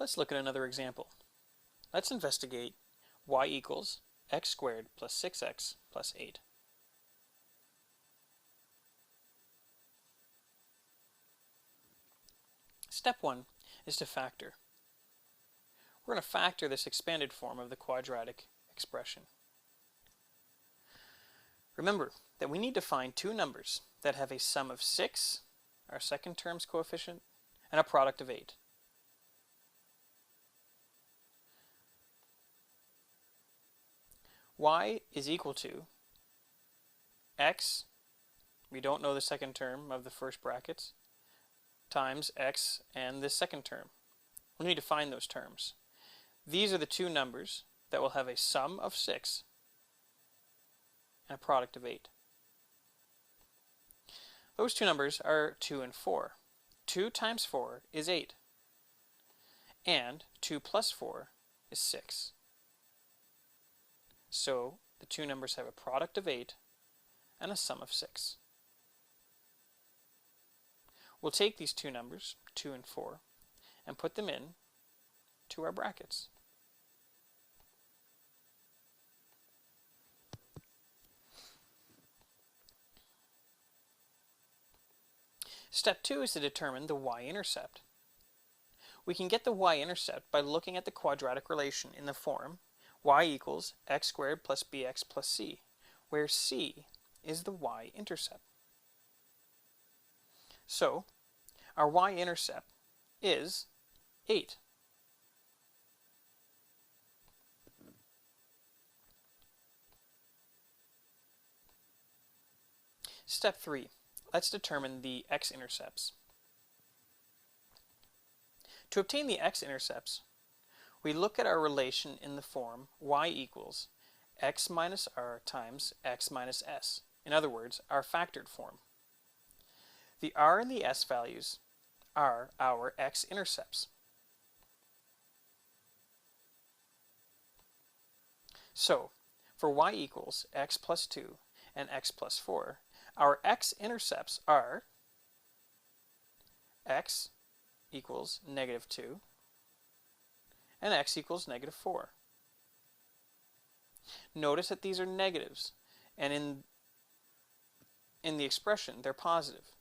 Let's look at another example. Let's investigate y equals x squared plus 6x plus 8. Step 1 is to factor. We're going to factor this expanded form of the quadratic expression. Remember that we need to find two numbers that have a sum of 6, our second term's coefficient, and a product of 8. Y is equal to x, we don't know the second term of the first brackets, times x and this second term. We need to find those terms. These are the two numbers that will have a sum of 6 and a product of 8. Those two numbers are 2 and 4. 2 times 4 is 8, and 2 plus 4 is 6. So the two numbers have a product of 8 and a sum of 6. We'll take these two numbers, 2 and 4, and put them in to our brackets. Step 2 is to determine the y-intercept. We can get the y-intercept by looking at the quadratic relation in the form y equals x squared plus bx plus c, where c is the y-intercept. So, our y-intercept is 8. Step 3. Let's determine the x-intercepts. To obtain the x-intercepts, we look at our relation in the form y equals x minus r times x minus s. In other words, our factored form. The r and the s values are our x-intercepts. So, for y equals x plus 2 and x plus 4, our x-intercepts are x equals negative 2 and x equals negative 4. Notice that these are negatives, and in the expression they're positive.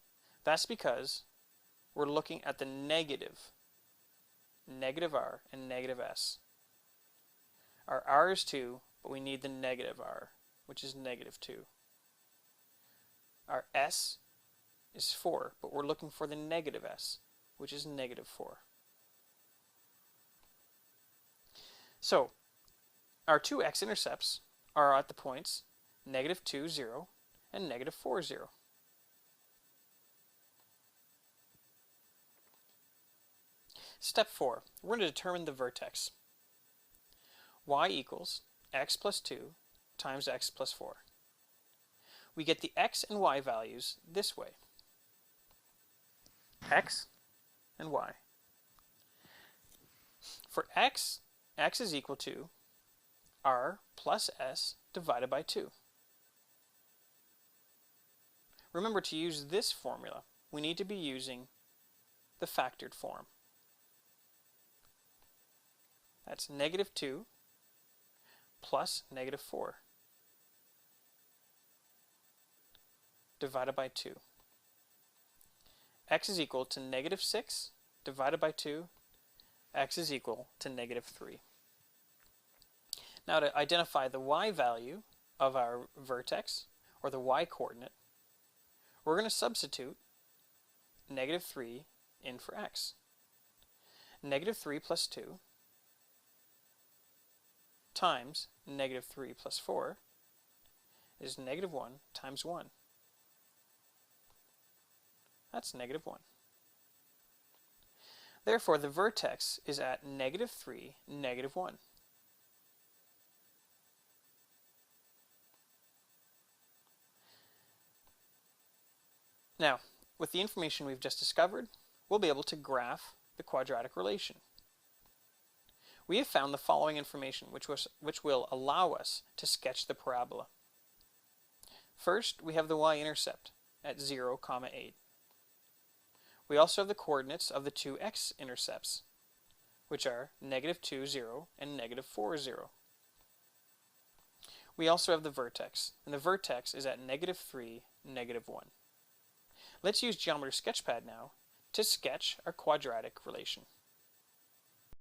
That's because we're looking at the negative r and negative s. Our r is 2, but we need the negative r, which is negative 2. Our s is 4, but we're looking for the negative s, which is negative 4. So, our two x-intercepts are at the points negative 2, 0, and negative 4, 0. Step 4, we're going to determine the vertex. Y equals x plus 2 times x plus 4. We get the x and y values this way. X and y. For x is equal to r plus s divided by 2. Remember, to use this formula, we need to be using the factored form. That's negative 2 plus negative 4 divided by 2. X is equal to negative 6 divided by 2. X is equal to negative 3. Now, to identify the y value of our vertex, or the y coordinate, we're going to substitute negative 3 in for x. Negative 3 plus 2 times negative 3 plus 4 is negative 1 times 1. That's negative 1. Therefore, the vertex is at negative 3, negative 1. Now, with the information we've just discovered, we'll be able to graph the quadratic relation. We have found the following information, which will allow us to sketch the parabola. First, we have the y-intercept at 0, 8. We also have the coordinates of the two x-intercepts, which are -2, 0, and -4, 0. We also have the vertex, and the vertex is at -3, -1. Let's use Geometry Sketchpad now to sketch our quadratic relation.